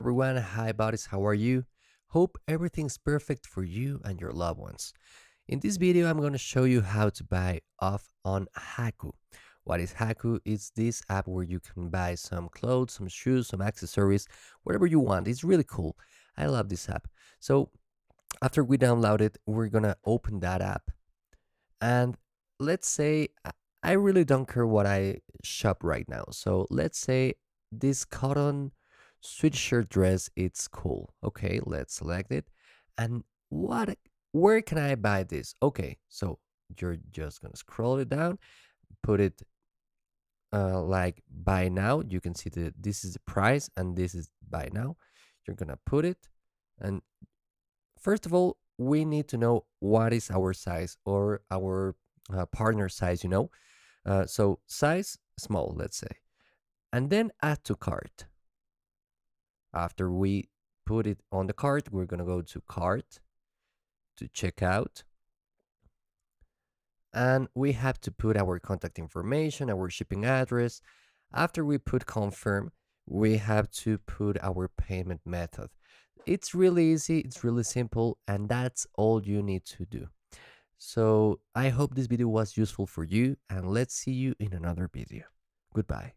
Everyone, hi buddies, how are you? Hope everything's perfect for you and your loved ones. In this video, I'm going to show you how to buy off on Hacoo. What is Hacoo? It's this app where you can buy some clothes, some shoes, some accessories, whatever you want. It's really cool. I love this app. So after we download it, we're going to open that app. And let's say I really don't care what I shop right now. So let's say this cotton sweatshirt dress, it's cool. Okay, let's select it. And what where can I buy this? Okay, so you're just gonna scroll it down, put it like buy now. You can see that this is the price and this is buy now. You're gonna put it, and first of all, we need to know what is our size or our partner size. So size small, let's say, and then add to cart. After we put it on the cart, we're gonna go to cart to checkout, and we have to put our contact information, our shipping address. After we put confirm, we have to put our payment method. It's really easy, it's really simple, and that's all you need to do. So I hope this video was useful for you, and let's see you in another video. Goodbye.